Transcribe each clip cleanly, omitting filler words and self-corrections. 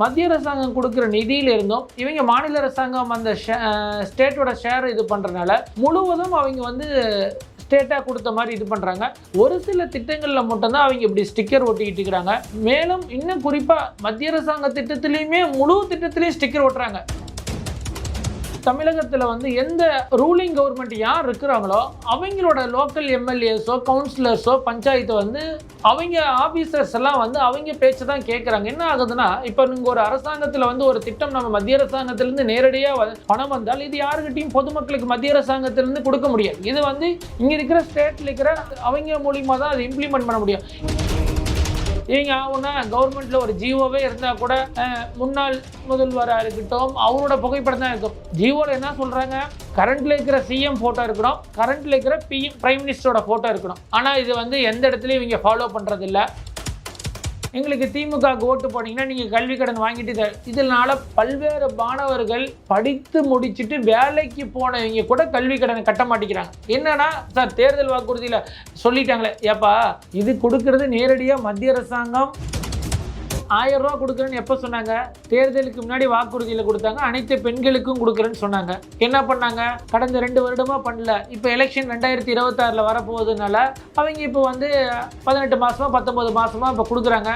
மத்திய அரசாங்கம் கொடுக்குற நிதியில இருந்தும் இவங்க மாநில அரசாங்கம் அந்த ஸ்டேட்டோட ஷேர் இது பண்ணுறதுனால முழுவதும் அவங்க வந்து ஸ்டேட்டாக கொடுத்த மாதிரி இது பண்ணுறாங்க. ஒரு சில திட்டங்களில் மட்டும்தான் அவங்க இப்படி ஸ்டிக்கர் ஒட்டிக்கிட்டு இருக்கிறாங்க. மேலும் இன்னும் குறிப்பாக மத்திய அரசாங்க திட்டத்திலையுமே முழு திட்டத்திலையும் ஸ்டிக்கர் ஒட்டுறாங்க. தமிழகத்தில் வந்து எந்த ரூலிங் கவர்மெண்ட் யார் இருக்கிறாங்களோ அவங்களோட லோக்கல் எம்எல்ஏஸோ கவுன்சிலர்ஸோ பஞ்சாயத்து வந்து அவங்க ஆஃபீஸர்ஸ் எல்லாம் வந்து அவங்க பேச்சு தான் கேட்குறாங்க. என்ன ஆகுதுன்னா, இப்போ நீங்கள் ஒரு அரசாங்கத்தில் வந்து ஒரு திட்டம் நம்ம மத்திய அரசாங்கத்திலேருந்து நேரடியாக பணம் வந்தால் இது யாருக்கிட்டையும் பொதுமக்களுக்கு மத்திய அரசாங்கத்திலேருந்து கொடுக்க முடியாது. இது வந்து இங்கே இருக்கிற ஸ்டேட்டில் இருக்கிற அவங்க மூலியமாக தான் அதை இம்ப்ளிமெண்ட் பண்ண முடியும். இவங்க ஆகுனா கவர்மெண்ட்ல ஒரு ஜிஓவே இருந்தால் கூட முன்னாள் முதல்வராக இருக்கட்டும் அவரோட புகைப்படம் தான் இருக்கும். ஜிஓவில் என்ன சொல்கிறாங்க, கரண்ட்ல இருக்கிற சிஎம் ஃபோட்டோ இருக்கணும், கரண்ட்ல இருக்கிற பிரைம் மினிஸ்டரோட ஃபோட்டோ இருக்கணும். ஆனால் இது வந்து எந்த இடத்துலையும் இவங்க ஃபாலோ பண்ணுறதில்ல. எங்களுக்கு திமுகவுக்கு ஓட்டு போனீங்கன்னா நீங்கள் கல்வி கடன் வாங்கிட்டு இதனால பல்வேறு மாணவர்கள் படித்து முடிச்சுட்டு வேலைக்கு போனவங்க கூட கல்வி கடனை கட்ட மாட்டேங்கிறாங்க. என்னன்னா சார் தேர்தல் வாக்குறுதியில் சொல்லிட்டாங்களே, ஏப்பா இது கொடுக்கறது நேரடியாக மத்திய அரசாங்கம் 1000 ரூபா கொடுக்குறேன்னு எப்போ சொன்னாங்க? தேர்தலுக்கு முன்னாடி வாக்குறுதியில் கொடுத்தாங்க. அனைத்து பெண்களுக்கும் கொடுக்குறேன்னு சொன்னாங்க. என்ன பண்ணாங்க? கடந்த 2 வருடமாக பண்ணல. இப்போ எலெக்ஷன் 2026 வரப்போகுதுனால அவங்க இப்போ வந்து 18 மாதமா 19 மாதமா இப்போ கொடுக்குறாங்க.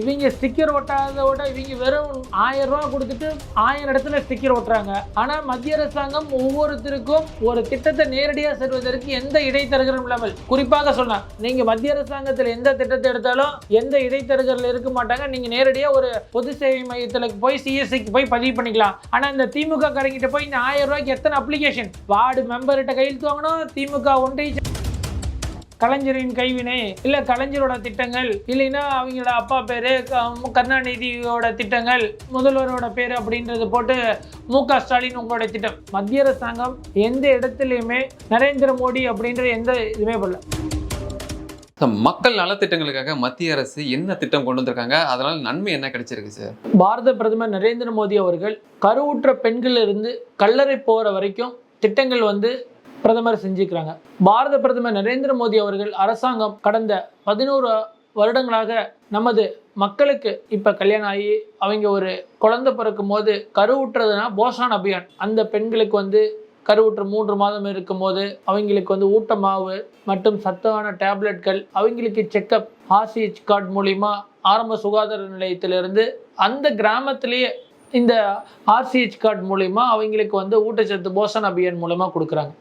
இவங்க ஸ்டிக்கர் ஒட்டாதோட இவங்க வெறும் 1000 ரூபா கொடுத்துட்டு 1000 இடத்துல ஸ்டிக்கர் ஒட்டுறாங்க. ஆனால் மத்திய அரசாங்கம் ஒவ்வொருத்தருக்கும் ஒரு திட்டத்தை நேரடியாக செல்வதற்கு எந்த இடைத்தரகரும் இல்லாமல், குறிப்பாக சொன்னால் நீங்கள் மத்திய அரசாங்கத்தில் எந்த திட்டத்தை எடுத்தாலும் எந்த இடைத்தரகர்கள் இருக்க மாட்டாங்க. நீங்கள் நேரடியாக ஒரு பொது சேவை மையத்தில் போய் சிஎஸ்சிக்கு போய் பதிவு பண்ணிக்கலாம். ஆனால் இந்த திமுக காரங்கிட்ட போய் இந்த 1000 ரூபாய்க்கு எத்தனை அப்ளிகேஷன், வார்டு மெம்பர்கிட்ட கையெழுத்து வாங்கணும். திமுக ஒன்றிய கலைஞரின் கைவினை இல்லை கலைஞரோட திட்டங்கள் இல்லைன்னா அவங்களோட அப்பா பேர் கருணாநிதியோட திட்டங்கள் முதல்வரோட பேர் அப்படின்றது போட்டு மு.க. ஸ்டாலின் உங்களோட திட்டம். மத்திய அரசாங்கம் எந்த இடத்துலையுமே நரேந்திர மோடி அப்படின்ற எந்த இதுவுமே பண்ணல. மக்கள் நலத்திட்டங்களுக்காக மத்திய அரசு என்ன திட்டம் கொண்டு வந்திருக்காங்க, அதனால நன்மை என்ன கிடைச்சிருக்கு சார்? பாரத பிரதமர் நரேந்திர மோடி அவர்கள் கருவுற்ற பெண்கள் இருந்து கல்லறை போகிற வரைக்கும் திட்டங்கள் வந்து பிரதமர் செஞ்சுக்கிறாங்க. பாரத பிரதமர் நரேந்திர மோடி அவர்கள் அரசாங்கம் கடந்த 11 வருடங்களாக நமது மக்களுக்கு இப்போ கல்யாணம் ஆகி அவங்க ஒரு குழந்தை பிறக்கும் போது கருவுற்றதுன்னா போஷான் அபியான், அந்த பெண்களுக்கு வந்து கருவுற்று 3 மாதம் இருக்கும் போது அவங்களுக்கு வந்து ஊட்ட மாவு மற்றும் சத்தான டேப்லெட்கள், அவங்களுக்கு செக்கப் RCH கார்டு மூலிமா ஆரம்ப சுகாதார நிலையத்திலிருந்து அந்த கிராமத்திலேயே இந்த RCH கார்டு மூலிமா அவங்களுக்கு வந்து ஊட்டச்சத்து போஷன் அபியான் மூலமா கொடுக்குறாங்க.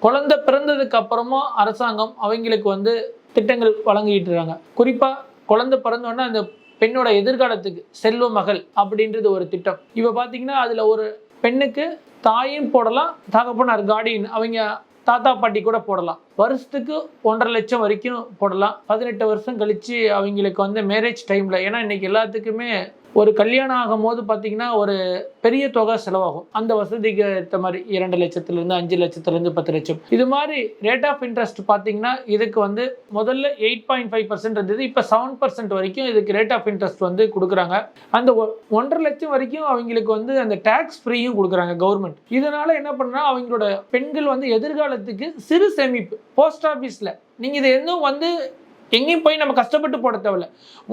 குழந்தை பிறந்ததுக்கு அப்புறமும் அரசாங்கம் அவங்களுக்கு வந்து திட்டங்கள் வழங்கிட்டு இருக்காங்க. குறிப்பாக குழந்தை பிறந்தோன்னா அந்த பெண்ணோட எதிர்காலத்துக்கு செல்வ மகள் அப்படின்றது ஒரு திட்டம். இப்போ பார்த்தீங்கன்னா அதில் ஒரு பெண்ணுக்கு தாயும் போடலாம், தகப்பனார் கார்டியன் அவங்க தாத்தா பாட்டி கூட போடலாம். வருஷத்துக்கு 1.5 லட்சம் வரைக்கும் போடலாம். 18 வருஷம் கழித்து அவங்களுக்கு வந்து மேரேஜ் டைமில், ஏன்னா இன்றைக்கி எல்லாத்துக்குமே ஒரு கல்யாணம் ஆகும் போது பார்த்தீங்கன்னா ஒரு பெரிய தொகை செலவாகும். அந்த வசதிக்கு ஏற்ற மாதிரி 2 லட்சத்துலேருந்து 5 லட்சத்துலேருந்து 10 லட்சம் இது மாதிரி ரேட் ஆஃப் இன்ட்ரெஸ்ட் பார்த்தீங்கன்னா இதுக்கு வந்து முதல்ல 8.5% இருந்தது. இப்போ 7% வரைக்கும் இதுக்கு ரேட் ஆஃப் இன்ட்ரெஸ்ட் வந்து கொடுக்குறாங்க. அந்த 1.5 லட்சம் வரைக்கும் அவங்களுக்கு வந்து அந்த டேக்ஸ் ஃப்ரீயும் கொடுக்குறாங்க கவர்மெண்ட். இதனால என்ன பண்ணா அவங்களோட பெண்கள் வந்து எதிர்காலத்துக்கு சிறு சேமிப்பு போஸ்ட் ஆஃபீஸில் நீங்கள் இது எதுவும் வந்து எங்கேயும் போய் நம்ம கஷ்டப்பட்டு போட தேவையில்ல.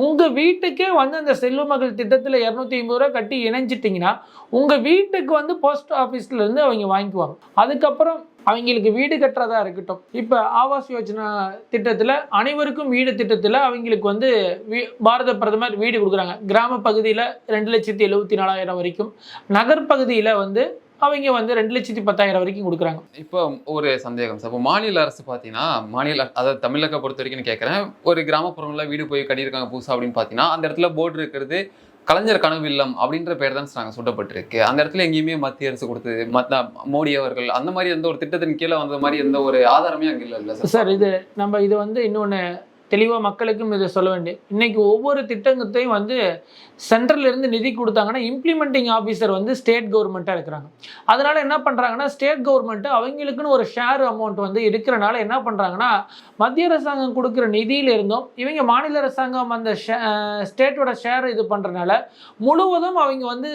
உங்கள் வீட்டுக்கே வந்து அந்த செல்வ மகள் திட்டத்தில் 250 ரூபா கட்டி இணைஞ்சிட்டிங்கன்னா உங்கள் வீட்டுக்கு வந்து போஸ்ட் ஆஃபீஸ்லேருந்து அவங்க வாங்கிக்குவாங்க. அதுக்கப்புறம் அவங்களுக்கு வீடு கட்டுறதா இருக்கட்டும், இப்போ ஆவாஸ் யோஜனா திட்டத்தில் அனைவருக்கும் வீடு திட்டத்தில் அவங்களுக்கு வந்து பாரத பிரதமர் வீடு கொடுக்குறாங்க. கிராம பகுதியில் 2,74,000 வரைக்கும், நகர்பகுதியில் வந்து அவங்க வந்து 2,10,000 வரைக்கும் கொடுக்குறாங்க. இப்போ ஒரு சந்தேகம் சார், இப்போ மாநில அரசு பார்த்தீங்கன்னா அதாவது தமிழக பொறுத்த வரைக்கும் கேட்குறேன், ஒரு கிராமப்புறங்களில் வீடு போய் கட்டியிருக்காங்க புதுசாக அப்படின்னு பார்த்தீங்கன்னா அந்த இடத்துல போர்டு இருக்கிறது கலைஞர் கனவு இல்லம் அப்படின்ற பேர் தான் நாங்கள் சுட்டப்பட்டிருக்கு. அந்த இடத்துல எங்கேயுமே மத்திய அரசு கொடுத்தது மோடி அவர்கள் அந்த மாதிரி எந்த ஒரு திட்டத்தின் கீழே வந்த மாதிரி எந்த ஒரு ஆதாரமே அங்கே இல்லை சார். இது நம்ம இது வந்து இன்னொன்று தெளிவாக மக்களுக்கும் இதை சொல்ல வேண்டிய, இன்னைக்கு ஒவ்வொரு திட்டத்தையும் வந்து சென்ட்ரல் இருந்து நிதி கொடுத்தாங்கன்னா இம்ப்ளிமெண்டிங் ஆஃபீஸர் வந்து ஸ்டேட் கவர்மெண்ட்டாக இருக்கிறாங்க. அதனால என்ன பண்ணுறாங்கன்னா ஸ்டேட் கவர்மெண்ட்டு அவங்களுக்குன்னு ஒரு ஷேர் அமௌண்ட் வந்து இருக்கிறனால என்ன பண்ணுறாங்கன்னா மத்திய அரசாங்கம் கொடுக்குற நிதியில இருந்தும் இவங்க மாநில அரசாங்கம் அந்த ஸ்டேட்டோட ஷேர் இது பண்ணுறதுனால முழுவதும் அவங்க வந்து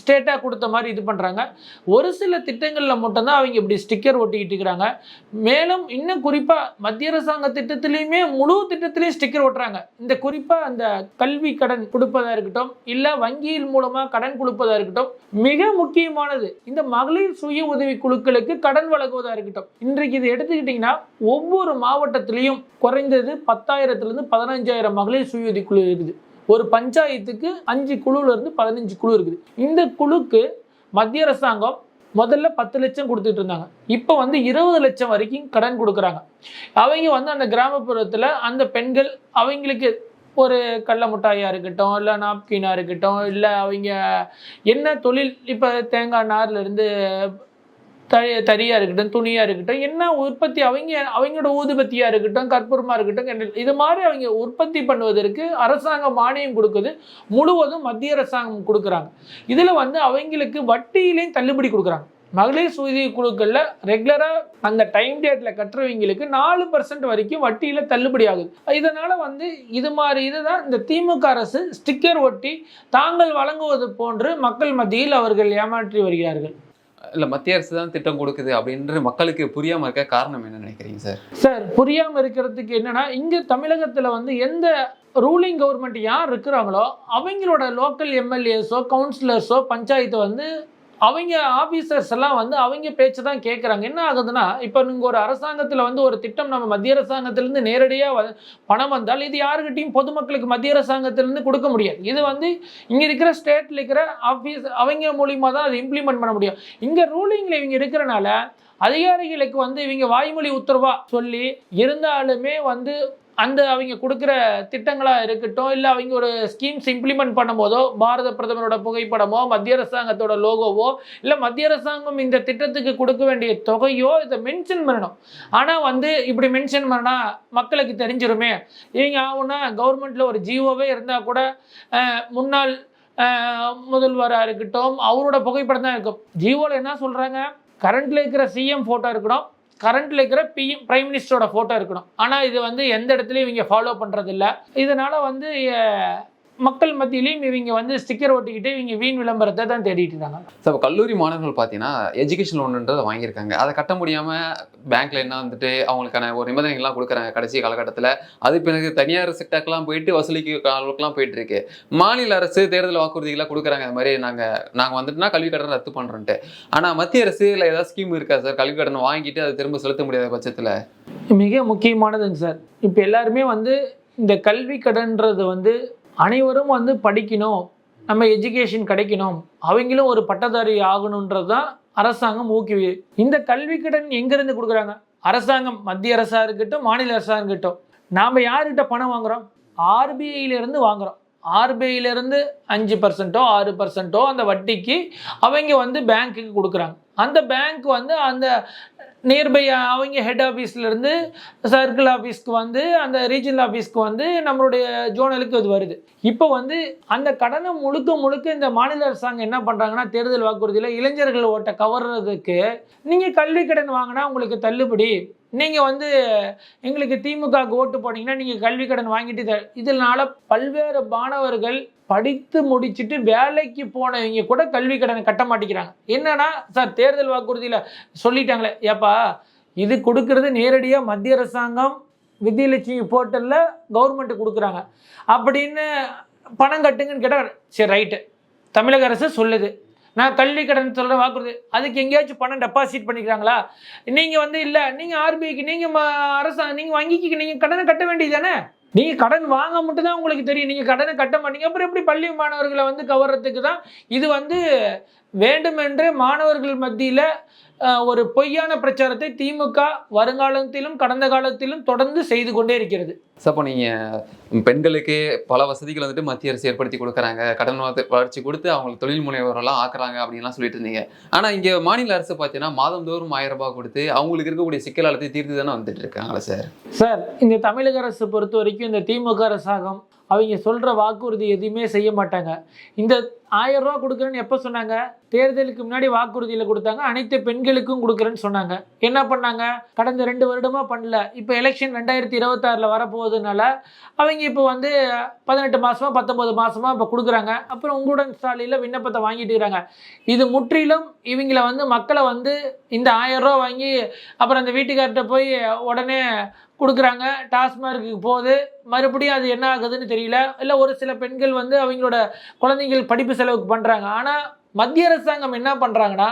ஸ்டேட்டாக கொடுத்த மாதிரி இது பண்ணுறாங்க. ஒரு சில திட்டங்களில் மட்டும்தான் அவங்க இப்படி ஸ்டிக்கர் ஒட்டிக்கிட்டு இருக்கிறாங்க. மேலும் இன்னும் குறிப்பாக மத்திய அரசாங்க திட்டத்திலையுமே முழு திட்டத்திலையும் ஸ்டிக்கர் ஒட்டுறாங்க. இந்த குறிப்பாக அந்த கல்வி கடன் கொடுப்பதாக இருக்கட்டும், இல்லை வங்கியின் மூலமாக கடன் கொடுப்பதாக இருக்கட்டும், மிக முக்கியமானது இந்த மகளிர் சுய உதவி குழுக்களுக்கு கடன் வழங்குவதாக இருக்கட்டும். இன்றைக்கு இதை எடுத்துக்கிட்டிங்கன்னா ஒவ்வொரு மாவட்டத்திலையும் குறைந்தது 10,000 to 15,000 மகளிர் சுய உதவி குழு இருக்குது. ஒரு பஞ்சாயத்துக்கு 5 குழுவிலிருந்து 15 குழு இருக்குது. இந்த குழுக்கு மத்திய அரசாங்கம் முதல்ல 10 லட்சம் கொடுத்துட்டு இருந்தாங்க. இப்போ 20 லட்சம் வரைக்கும் கடன் கொடுக்குறாங்க. அவங்க அந்த கிராமப்புறத்தில் அந்த பெண்கள் அவங்களுக்கு ஒரு கடல மிட்டாயா இருக்கட்டும், இல்லை நாப்கினாக இருக்கட்டும், இல்லை அவங்க என்ன தொழில், இப்போ தேங்காய் நார்லேருந்து தறியாக இருக்கட்டும், துணியாக இருக்கட்டும், என்ன உற்பத்தி அவங்களோட ஊதுபத்தியாக இருக்கட்டும், கற்பூரமாக இருக்கட்டும், இது மாதிரி அவங்க உற்பத்தி பண்ணுவதற்கு அரசாங்கம் மானியம் கொடுக்குது. முழுவதும் மத்திய அரசாங்கம் கொடுக்குறாங்க. இதில் அவங்களுக்கு வட்டியிலையும் தள்ளுபடி கொடுக்குறாங்க. மகளிர் சுய குழுக்களில் ரெகுலராக அந்த டைம் டேட்டில் கட்டுறவங்களுக்கு 4% வரைக்கும் வட்டியில் தள்ளுபடி ஆகுது. இதனால் இது மாதிரி இதுதான் இந்த திமுக அரசு ஸ்டிக்கர் ஒட்டி தாங்கள் வழங்குவது போன்று மக்கள் மத்தியில் அவர்கள் ஏமாற்றி வருகிறார்கள். இல்லை, மத்திய அரசு தான் திட்டம் கொடுக்குது அப்படின்ற மக்களுக்கு புரியாமல் இருக்க காரணம் என்ன நினைக்கிறீங்க சார்? சார், புரியாமல் இருக்கிறதுக்கு என்னன்னா, இங்கே தமிழகத்தில் எந்த ரூலிங் கவர்மெண்ட் யார் இருக்கிறாங்களோ அவங்களோட லோக்கல் எம்எல்ஏஸோ கவுன்சிலர்ஸோ பஞ்சாயத்து அவங்க ஆஃபீஸர்ஸ் எல்லாம் அவங்க பேச்சு தான் கேட்குறாங்க. என்ன ஆகுதுன்னா, இப்போ நீங்கள் ஒரு அரசாங்கத்தில் ஒரு திட்டம் நம்ம மத்திய அரசாங்கத்திலேருந்து நேரடியாக பணம் வந்தால் இது யாருக்கிட்டையும் பொதுமக்களுக்கு மத்திய அரசாங்கத்திலேருந்து கொடுக்க முடியாது. இது இங்கே இருக்கிற ஸ்டேட்டில் இருக்கிற ஆஃபீஸ் அவங்க மூலிமா தான் அதை இம்ப்ளிமெண்ட் பண்ண முடியும். இங்கே ரூலிங்கில் இவங்க இருக்கிறனால அதிகாரிகளுக்கு இவங்க வாய்மொழி உத்தரவாக சொல்லி இருந்தாலுமே அந்த அவங்க கொடுக்குற திட்டங்களாக இருக்கட்டும், இல்லை அவங்க ஒரு ஸ்கீம்ஸ் இம்ப்ளிமெண்ட் பண்ணும் போதோ பாரத பிரதமரோட புகைப்படமோ மத்திய அரசாங்கத்தோட லோகோவோ இல்லை மத்திய அரசாங்கம் இந்த திட்டத்துக்கு கொடுக்க வேண்டிய தொகையோ இதை மென்ஷன் பண்ணணும். ஆனால் இப்படி மென்ஷன் பண்ணால் மக்களுக்கு தெரிஞ்சிருமே. இவங்க ஆகுனா கவர்மெண்ட்டில் ஒரு ஜிஓவே இருந்தால் கூட முன்னாள் முதல்வராக இருக்கட்டும் அவரோட புகைப்படம் தான் இருக்கும். ஜிஓவில் என்ன சொல்கிறாங்க, கரண்ட்டில் இருக்கிற சிஎம் ஃபோட்டோ இருக்கணும், கரண்ட்ல இருக்கிற பிரைம் மினிஸ்டரோட போட்டோ இருக்கணும். ஆனால் இது எந்த இடத்துலையும் இவங்க ஃபாலோ பண்ணுறதில்ல. இதனால மக்கள் மத்தியிலையும் இவங்க ஸ்டிக்கர் ஒட்டிக்கிட்டு இவங்க வீண் விளம்பரத்தை தான் தேடிட்டு இருக்காங்க. இப்போ கல்லூரி மாணவர்கள் பார்த்தீங்கன்னா எஜுகேஷன் லோனுன்றதை வாங்கியிருக்காங்க. அதை கட்ட முடியாமல் பேங்க்ல என்ன அவங்களுக்கான ஒரு நிபந்தனைகள்லாம் கொடுக்குறாங்க கடைசி காலகட்டத்தில். அது பிறகு தனியார் செக்டருக்குலாம் போயிட்டு வசூலிக்கு அளவுக்குலாம் போயிட்டு இருக்கு. மாநில அரசு தேர்தல் வாக்குறுதிகளாக கொடுக்குறாங்க, இந்த மாதிரி நாங்கள் வந்துட்டுனா கல்வி கடன் ரத்து பண்ணுறோன்ட்டு. ஆனால் மத்திய அரசு இல்லை ஏதாவது ஸ்கீம் இருக்கா சார், கல்வி கடன் வாங்கிட்டு அதை திரும்ப செலுத்த முடியாத பட்சத்தில்? மிக முக்கியமானதுங்க சார். இப்போ எல்லாருமே இந்த கல்வி கடன்றது அனைவரும் படிக்கணும், நம்ம எஜுகேஷன் கிடைக்கணும், அவங்களும் ஒரு பட்டதாரி ஆகணுன்றது தான் அரசாங்கம் ஊக்குவி. இந்த கல்வி கடன் எங்கேருந்து கொடுக்குறாங்க? அரசாங்கம், மத்திய அரசாக இருக்கட்டும் மாநில அரசாக இருக்கட்டும். நாம் யார்கிட்ட பணம் வாங்குகிறோம்? ஆர்பிஐயிலேருந்து வாங்குகிறோம். ஆர்பிஐயிலேருந்து 5% 6% அந்த வட்டிக்கு அவங்க பேங்க்குக்கு கொடுக்குறாங்க. அந்த பேங்க் அந்த நியர்பை அவங்க ஹெட் ஆஃபீஸ்லேருந்து சர்க்கிள் ஆஃபீஸ்க்கு அந்த ரீஜனல் ஆஃபீஸ்க்கு நம்மளுடைய ஜோனலுக்கு அது வருது. இப்போ அந்த கடனை முழுக்க இந்த மாநில அரசாங்கம் என்ன பண்ணுறாங்கன்னா, தேர்தல் வாக்குறுதியில் இளைஞர்கள் ஓட்டை கவர்றதுக்கு நீங்கள் கல்வி கடன் வாங்கினா உங்களுக்கு தள்ளுபடி, நீங்கள் எங்களுக்கு திமுகவுக்கு ஓட்டு போனீங்கன்னா நீங்கள் கல்வி கடன் வாங்கிட்டு, இதனால பல்வேறு மாணவர்கள் படித்து முடிச்சுட்டு வேலைக்கு போனவங்க கூட கல்வி கடனை கட்ட மாட்டேங்கிறாங்க. என்னன்னா சார், தேர்தல் வாக்குறுதியில் சொல்லிட்டாங்களே, ஏப்பா இது கொடுக்கறது நேரடியாக மத்திய அரசாங்கம் வித்யலட்சுமி போர்ட்டலில் கவர்மெண்ட்டு கொடுக்குறாங்க அப்படின்னு பணம் கட்டுங்கன்னு கேட்டால், சரி ரைட்டு, தமிழக அரசு சொல்லுது நான் கல்வி கடன் சொல்கிற வாக்குறுதி, அதுக்கு எங்கேயாச்சும் பணம் டெபாசிட் பண்ணிக்கிறாங்களா? நீங்கள் இல்லை, நீங்கள் ஆர்பிஐக்கு நீங்கள் அரசாங்கம் நீங்கள் வங்கிக்கு நீங்கள் கடனை கட்ட வேண்டியது தானே. நீங்கள் கடன் வாங்க மட்டும் தான் உங்களுக்கு தெரியும், நீங்கள் கடனை கட்ட மாட்டீங்க. அப்புறம் எப்படி பள்ளி மாணவர்களை கவர்றதுக்கு தான் இது வேண்டுமென்று மாணவர்கள் மத்தியில் ஒரு பொய்யான பிரச்சாரத்தை திமுக வருங்காலத்திலும் கடந்த காலத்திலும் தொடர்ந்து செய்து கொண்டே இருக்கிறது. அப்போ நீங்கள் பெண்களுக்கு பல வசதிகள் மத்திய அரசு ஏற்படுத்தி கொடுக்குறாங்க, கடன் வளர்ச்சி கொடுத்து அவங்களுக்கு தொழில் முனைவரெல்லாம் ஆக்குறாங்க அப்படின்லாம் சொல்லிட்டு இருந்தீங்க. ஆனால் இங்கே மாநில அரசு பார்த்தீங்கன்னா மாதந்தோறும் 1000 ரூபாய் கொடுத்து அவங்களுக்கு இருக்கக்கூடிய சிக்கலாலத்தை தீர்த்து தானே வந்துட்டு இருக்காங்களா சார்? சார், இந்த தமிழக அரசு பொறுத்த வரைக்கும் இந்த திமுக அரசாங்கம் அவங்க சொல்கிற வாக்குறுதி எதுவுமே செய்ய மாட்டாங்க. இந்த 1000 ரூபா கொடுக்குறேன்னு எப்போ சொன்னாங்க? தேர்தலுக்கு முன்னாடி வாக்குறுதியில் கொடுத்தாங்க. அனைத்து பெண்களுக்கும் கொடுக்குறேன்னு சொன்னாங்க. என்ன பண்ணாங்க? கடந்த 2 வருடமாக பண்ணல. இப்போ எலெக்ஷன் 2026 வரப்போகுதுனால அவங்க இப்போ வந்து 18 மாதமா 19 மாதமா இப்போ கொடுக்குறாங்க. அப்புறம் உங்களுடன் ஸ்டாலினில் விண்ணப்பத்தை வாங்கிட்டு இருக்கிறாங்க. இது முற்றிலும் இவங்கள வந்து மக்களை வந்து இந்த 1000 ரூபா வாங்கி அப்புறம் அந்த வீட்டுக்கார்ட்ட போய் உடனே கொடுக்குறாங்க. டாஸ்மார்க்கு போகுது. மறுபடியும் அது என்ன ஆகுதுன்னு தெரியல. இல்லை ஒரு சில பெண்கள் வந்து அவங்களோட குழந்தைகள் படிப்பு செலவுக்கு பண்ணுறாங்க. ஆனால் மத்திய அரசாங்கம் என்ன பண்ணுறாங்கன்னா,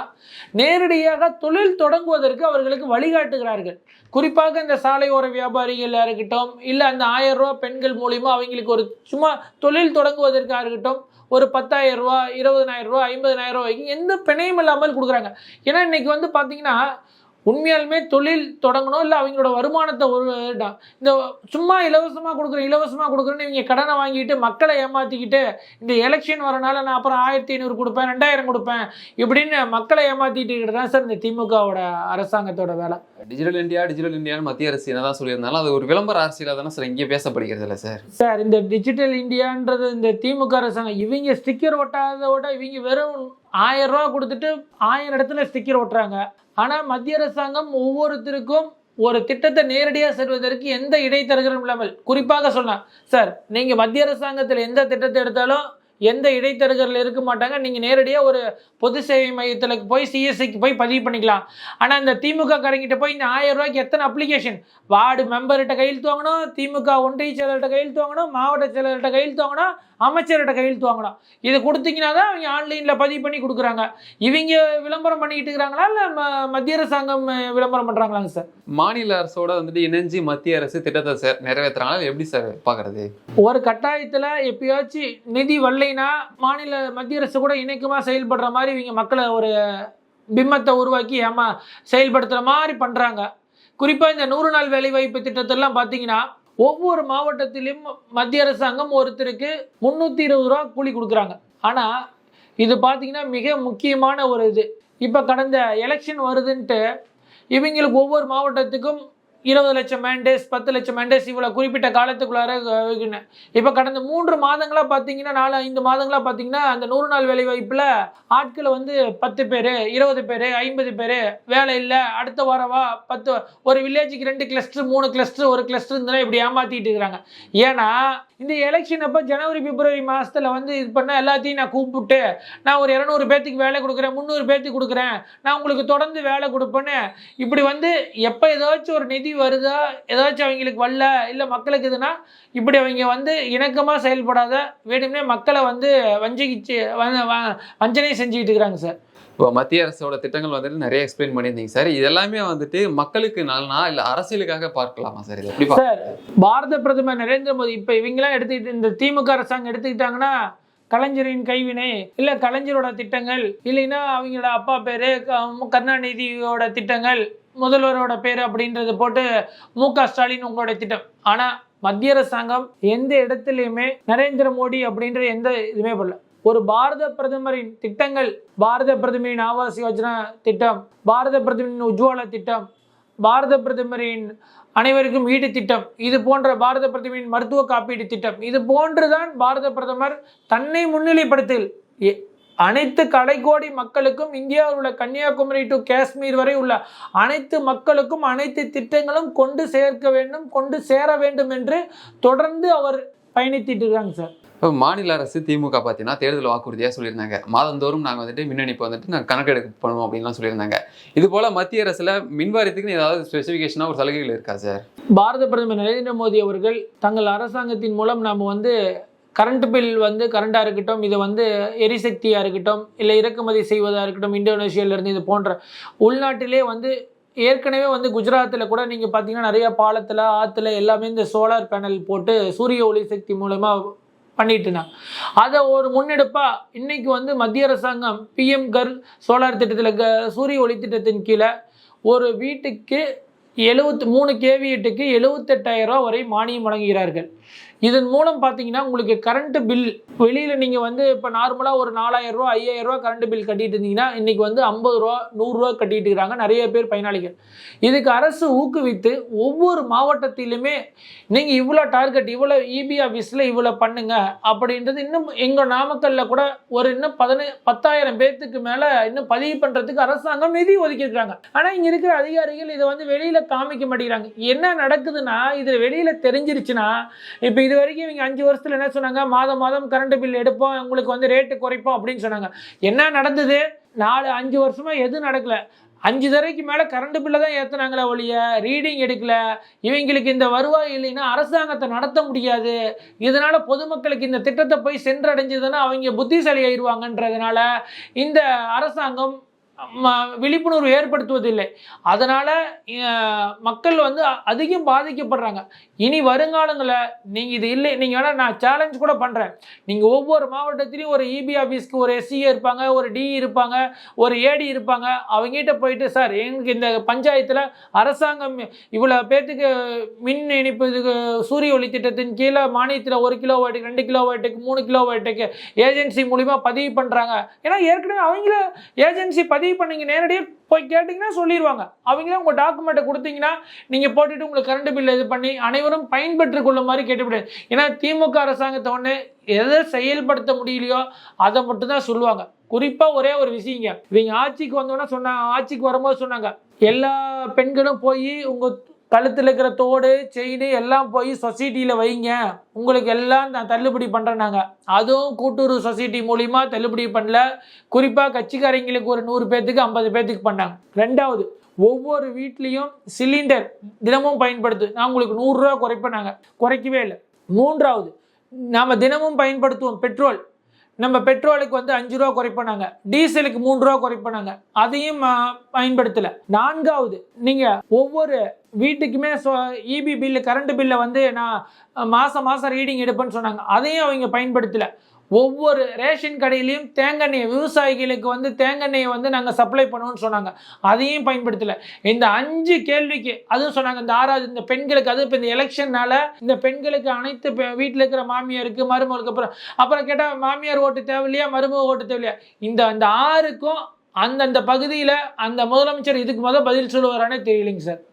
நேரடியாக தொழில் தொடங்குவதற்கு அவர்களுக்கு வழிகாட்டுகிறார்கள். குறிப்பாக இந்த சாலையோர வியாபாரிகளாக இருக்கட்டும், இல்லை அந்த 1000 ரூபா பெண்கள் மூலிமா அவங்களுக்கு ஒரு சும்மா தொழில் தொடங்குவதற்காக இருக்கட்டும், ஒரு 10,000 ரூபா, 20,000 ரூபா, 50,000 ரூபா வரைக்கும் எந்த பிணையும் இல்லாமல் கொடுக்குறாங்க. ஏன்னா இன்னைக்கு வந்து பார்த்தீங்கன்னா உண்மையாலுமே தொழில் தொடங்கணும், இல்லை அவங்களோட வருமானத்தை இந்த சும்மா இலவசமாக கொடுக்குறேன்னு இவங்க கடனை வாங்கிட்டு மக்களை ஏமாற்றிக்கிட்டு இந்த எலெக்ஷன் வரனால நான் அப்புறம் 1500 கொடுப்பேன், 2000 கொடுப்பேன் இப்படின்னு மக்களை ஏமாற்றிட்டு தான் சார் இந்த திமுகவோட அரசாங்கத்தோட வேலை. டிஜிட்டல் இந்தியான்னு மத்திய அரசு என்னதான் சொல்லியிருந்தாலும் அது ஒரு விளம்பர அரசியலாக தானே சார் இங்கே பேசப்படுகிறது இல்லை சார்? சார் இந்த டிஜிட்டல் இந்தியான்றது இந்த திமுக அரசாங்கம் இவங்க ஸ்டிக்கர் ஒட்டாத விட இவங்க வெறும் 1000 ரூபா கொடுத்துட்டு 1000 இடத்துல ஸ்டிக்கர் ஒட்டுறாங்க. ஆனால் மத்திய அரசாங்கம் ஒவ்வொருத்தருக்கும் ஒரு திட்டத்தை நேரடியாக செல்வதற்கு எந்த இடைத்தரகரும் இல்லாமல், குறிப்பாக சொன்னேன் சார், நீங்கள் மத்திய அரசாங்கத்தில் எந்த திட்டத்தை எடுத்தாலும் எந்த இடைத்தரகர்கள் இருக்க மாட்டாங்க. நீங்கள் நேரடியாக ஒரு பொது சேவை மையத்தில் போய் சிஎஸ்சிக்கு போய் பதிவு பண்ணிக்கலாம். ஆனால் இந்த திமுக காரங்கிட்ட போய் இந்த 1000 ரூபாய்க்கு எத்தனை அப்ளிகேஷன், வார்டு மெம்பர்கிட்ட கையெழுத்து வாங்கணும், திமுக ஒன்றிய செயலர்கிட்ட கையெழுத்து வாங்கணும், மாவட்ட செயலர்கிட்ட கையெழுத்து வாங்கணும், அமைச்சர்கிட்ட கையெழுத்து வாங்கணும். இது கொடுத்தீங்கன்னா தான் அவங்க ஆன்லைனில் பதிவு பண்ணி கொடுக்குறாங்க. இவங்க விளம்பரம் பண்ணிக்கிட்டு இருக்கிறாங்களா இல்லை மத்திய அரசாங்கம் விளம்பரம் பண்ணுறாங்களாங்க சார்? மாநில அரசோட வந்துட்டு இணைஞ்சு மத்திய அரசு திட்டத்தை நிறைவேற்றுறாங்க. எப்படி சார் பார்க்கறது? ஒரு கட்டாயத்தில் எப்பயாச்சும் நிதி வரலைன்னா மத்திய அரசு கூட இணைக்குமா செயல்படுற மாதிரி இவங்க மக்களை ஒரு பிம்பத்தை உருவாக்கி செயல்படுத்துகிற மாதிரி பண்ணுறாங்க. குறிப்பாக இந்த 100 நாள் வேலைவாய்ப்பு திட்டத்தெல்லாம் பார்த்தீங்கன்னா ஒவ்வொரு மாவட்டத்திலும் மத்திய அரசாங்கம் ஒருத்தருக்கு 320 ரூபா கூலி கொடுக்குறாங்க. ஆனால் இது பார்த்தீங்கன்னா மிக முக்கியமான ஒரு இது. இப்போ கடந்த எலெக்ஷன் வருதுன்ட்டு இவங்களுக்கு ஒவ்வொரு மாவட்டத்துக்கும் 20 லட்சம் மேண்டேஸ், 10 லட்சம் மேண்டேஸ் இவ்வளோ குறிப்பிட்ட காலத்துக்குள்ளார. இப்போ கடந்த 3 மாதங்களாக பார்த்தீங்கன்னா 4-5 மாதங்களாக பார்த்தீங்கன்னா அந்த 100 நாள் வேலைவாய்ப்பில் ஆட்களை வந்து 10 பேர், 20 பேர், 50 பேர் வேலை இல்லை, அடுத்த வாரவா 10 ஒரு வில்லேஜுக்கு 2 கிளஸ்டர், 3 கிளஸ்டர், ஒரு கிளஸ்டர் இருந்தாலும் இப்படி ஏமாற்றிட்டு இருக்கிறாங்க. ஏன்னா இந்த எலெக்ஷன் அப்போ ஜனவரி பிப்ரவரி மாதத்தில் வந்து இது பண்ண எல்லாத்தையும் நான் கூப்பிட்டு நான் ஒரு 200 பேர்த்துக்கு வேலை கொடுக்குறேன், 300 பேர்த்துக்கு கொடுக்குறேன், நான் உங்களுக்கு தொடர்ந்து வேலை கொடுப்பேன்னு இப்படி வந்து எப்போ ஏதாச்சும் ஒரு நிதி வருதா, ஏதாச்சும் அவங்களுக்கு வரல, இல்லை மக்களுக்கு இதுனா இப்படி அவங்க வந்து இணக்கமாக செயல்படாத வேணும்னே மக்களை வந்து வஞ்சனை செஞ்சுக்கிட்டு இருக்கிறாங்க சார். இப்போ மத்திய அரசோட திட்டங்கள் வந்துட்டு நிறைய எக்ஸ்பிளைன் பண்ணியிருந்தீங்க சார். இது எல்லாமே வந்துட்டு மக்களுக்கு நலனா இல்லை அரசியலுக்காக பார்க்கலாமா சார்? இது எப்படி சார்? பாரத பிரதமர் நரேந்திர மோடி இப்போ இவங்கெல்லாம் எடுத்துக்கிட்டு இந்த திமுக அரசாங்கம் எடுத்துக்கிட்டாங்கன்னா கலைஞரின் கைவினை, இல்லை கலைஞரோட திட்டங்கள், இல்லைன்னா அவங்களோட அப்பா பேர் கருணாநிதியோட திட்டங்கள், முதல்வரோட பேர் அப்படின்றது போட்டு மு.க. ஸ்டாலின் உங்களோட திட்டம். ஆனால் மத்திய அரசாங்கம் எந்த இடத்துலையுமே நரேந்திர மோடி அப்படின்ற எந்த இதுவுமே பண்ணல. ஒரு பாரத பிரதமரின் திட்டங்கள், பாரத பிரதமரின் ஆவாஸ் யோஜனா திட்டம், பாரத பிரதமரின் உஜ்வாலா திட்டம், பாரத பிரதமரின் அனைவருக்கும் வீட்டு திட்டம், இது போன்ற பாரத பிரதமரின் மருத்துவ காப்பீடு திட்டம், இது போன்றுதான் பாரத பிரதமர் தன்னை முன்னிலைப்படுத்தல் அனைத்து கடைக்கோடி மக்களுக்கும், இந்தியாவில் உள்ள கன்னியாகுமரி டு காஷ்மீர் வரை உள்ள அனைத்து மக்களுக்கும் அனைத்து திட்டங்களும் கொண்டு சேர வேண்டும் என்று தொடர்ந்து அவர் பயணித்திட்டு இருக்காங்க சார். இப்போ மாநில அரசு திமுக பார்த்தீங்கன்னா தேர்தல் வாக்குறுதியாக சொல்லியிருந்தாங்க, மாதந்தோறும் நாங்கள் வந்துட்டு மின்னணிப்பு வந்துட்டு நாங்கள் கணக்கெடுப்பு பண்ணுவோம் அப்படின்லாம் சொல்லியிருந்தாங்க. இது போல் மத்திய அரசில் மின்வாரியத்துக்குன்னு ஏதாவது ஸ்பெசிஃபிகேஷனாக ஒரு சலுகைகள் இருக்கா சார்? பாரத பிரதமர் நரேந்திர மோடி அவர்கள் தங்கள் அரசாங்கத்தின் மூலம் நாம் வந்து கரண்ட் பில் வந்து கரண்டாக இருக்கட்டும், இதை வந்து எரிசக்தியாக இருக்கட்டும், இல்லை இறக்குமதி செய்வதாக இருக்கட்டும், இந்தோனேஷியாவிலேருந்து இது போன்ற உள்நாட்டிலே வந்து ஏற்கனவே வந்து குஜராத்தில் கூட நீங்கள் பார்த்தீங்கன்னா நிறைய பாலத்தில் ஆற்றுல எல்லாமே இந்த சோலார் பேனல் போட்டு சூரிய ஒளி சக்தி மூலமாக பண்ணிட்டுனா அதை ஒரு முன்னெடுப்பாக இன்னைக்கு வந்து மத்திய அரசாங்கம் PM கர் சோலார் திட்டத்தில் சூரிய ஒளி திட்டத்தின் கீழே ஒரு வீட்டுக்கு 73 kVக்கு 78,000 ரூபா வரை மானியம் வழங்குகிறார்கள். இதன் மூலம் பார்த்தீங்கன்னா உங்களுக்கு கரண்ட் பில் வெளியில் நீங்கள் வந்து இப்போ நார்மலாக ஒரு 4000 ரூபா 5000 ரூபா கரண்ட் பில் கட்டிட்டு இருந்தீங்கன்னா இன்னைக்கு வந்து 50 ரூபா 100 ரூபா கட்டிட்டு இருக்கிறாங்க நிறைய பேர் பயனாளிகள். இதுக்கு அரசு ஊக்குவித்து ஒவ்வொரு மாவட்டத்திலுமே நீங்கள் இவ்வளோ டார்கெட், இவ்வளோ இபி ஆஃபீஸில் இவ்வளோ பண்ணுங்க அப்படின்றது இன்னும் எங்கள் நாமக்கல்லில் கூட ஒரு இன்னும் 10,000 பேர்த்துக்கு மேலே இன்னும் பதிவு பண்ணுறதுக்கு அரசாங்கம் நிதி ஒதுக்கியிருக்காங்க. ஆனால் இங்கே இருக்கிற அதிகாரிகள் இதை வந்து வெளியில் காமிக்க மாட்டேங்கிறாங்க. என்ன நடக்குதுன்னா இதில் வெளியில் தெரிஞ்சிருச்சுன்னா இப்போ இது வரைக்கும் இவங்க 5 வருஷத்தில் என்ன சொன்னாங்க, மாதம் மாதம் கரண்ட் பில் எடுப்போம், உங்களுக்கு வந்து ரேட்டு குறைப்போம் அப்படின்னு சொன்னாங்க. என்ன நடந்தது? 4-5 வருஷமா எதுவும் நடக்கல. 5 தடவைக்கு மேலே கரண்ட் பில்லை தான் ஏற்றுனாங்களே ஒழிய ரீடிங் எடுக்கல. இவங்களுக்கு இந்த வருவாய் இல்லைன்னா அரசாங்கத்தை நடத்த முடியாது. இதனால பொதுமக்களுக்கு இந்த திட்டத்தை போய் சென்றடைஞ்சதுன்னா அவங்க புத்திசாலி ஆயிடுவாங்கன்றதுனால இந்த அரசாங்கம் விழிப்புணர்வு ஏற்படுத்துவதில்லை. அதனால மக்கள் வந்து அதிகம் பாதிக்கப்படுறாங்க. இனி வருங்காலங்களில் நீங்கள் இது இல்லை, நீங்கள் வேணால் நான் சேலஞ்ச் கூட பண்ணுறேன். நீங்கள் ஒவ்வொரு மாவட்டத்திலையும் ஒரு இபி ஆஃபீஸ்க்கு ஒரு எஸ்சிஏ இருப்பாங்க, ஒரு டி இருப்பாங்க, ஒரு ஏடி இருப்பாங்க. அவங்ககிட்ட போயிட்டு சார் எங்களுக்கு இந்த பஞ்சாயத்தில் அரசாங்கம் இவ்வளோ பேர்த்துக்கு மின் இணைப்பு இதுக்கு சூரிய ஒளி திட்டத்தின் கீழே மானியத்தில் 1 கிலோவாட்டுக்கு 2 கிலோவாட்டுக்கு 3 கிலோவாட்டுக்கு ஏஜென்சி மூலிமா பதிவு பண்ணுறாங்க. ஏன்னா ஏற்கனவே அவங்கள ஏஜென்சி பதிவு பண்ணீங்க, நேரடியாக போய் கேட்டிங்கன்னா சொல்லிடுவாங்க. அவங்களே உங்கள் டாக்குமெண்ட்டை கொடுத்தீங்கன்னா நீங்கள் போட்டுட்டு உங்களுக்கு கரண்ட் பில் இது பண்ணி அனைவரும் பயன்பெற்றுக் கொள்ளும் மாதிரி கேட்டுவிடுது. ஏன்னா திமுக அரசாங்கத்தை ஒன்று எதை செயல்படுத்த முடியலையோ அதை மட்டும்தான் சொல்லுவாங்க. குறிப்பாக ஒரே ஒரு விஷயங்க, இவங்க ஆட்சிக்கு வந்தோன்னா சொன்னாங்க, ஆட்சிக்கு வரும்போது சொன்னாங்க எல்லா பெண்களும் போய் உங்கள் கழுத்தில் இருக்கிற தோடு செயின் எல்லாம் போய் சொசைட்டியில் வைங்க, உங்களுக்கு எல்லாம் நான் தள்ளுபடி பண்ணுறேன்னாங்க. அதுவும் கூட்டுறவு சொசைட்டி மூலிமா தள்ளுபடி பண்ணல. குறிப்பாக கட்சிக்காரங்களுக்கு ஒரு 100 பேர்த்துக்கு 50 பேர்த்துக்கு பண்ணாங்க. 2வது, ஒவ்வொரு வீட்லேயும் சிலிண்டர் தினமும் பயன்படுத்து, நான் உங்களுக்கு 100 ரூபா குறைப்பேனாங்க, குறைக்கவே இல்லை. 3வது, நாம் தினமும் பயன்படுத்துவோம் பெட்ரோல், நம்ம பெட்ரோலுக்கு வந்து 5 ரூபா குறைப்பனாங்க, டீசலுக்கு 3 ரூபா குறைப்பனாங்க, அதையும் பயன்படுத்தலை. 4வது, நீங்கள் ஒவ்வொரு வீட்டுக்குமே இபி பில்லு கரண்ட் பில்லை வந்து நான் மாதம் ரீடிங் எடுப்பேன்னு சொன்னாங்க, அதையும் அவங்க பயன்படுத்தலை. ஒவ்வொரு ரேஷன் கடையிலையும் தேங்காய் விவசாயிகளுக்கு வந்து தேங்காய் வந்து நாங்கள் சப்ளை பண்ணுவோம்னு சொன்னாங்க, அதையும் பயன்படுத்தலை. இந்த 5 கேள்விக்கு அதுவும் சொன்னாங்க. இந்த 6வது, இந்த பெண்களுக்கு, அது இப்போ இந்த எலெக்ஷன்னால இந்த பெண்களுக்கு அனைத்து வீட்டில் இருக்கிற மாமியாருக்கு மருமகளுக்கு அப்புறம் கேட்டால் மாமியார் ஓட்டு தேவையில்லையா, மருமக ஓட்டு தேவையில்லையா, இந்த 6க்கும் அந்தந்த பகுதியில் அந்த முதலமைச்சர் இதுக்கு பதில் சொல்லுவாரானே தெரியலைங்க சார்.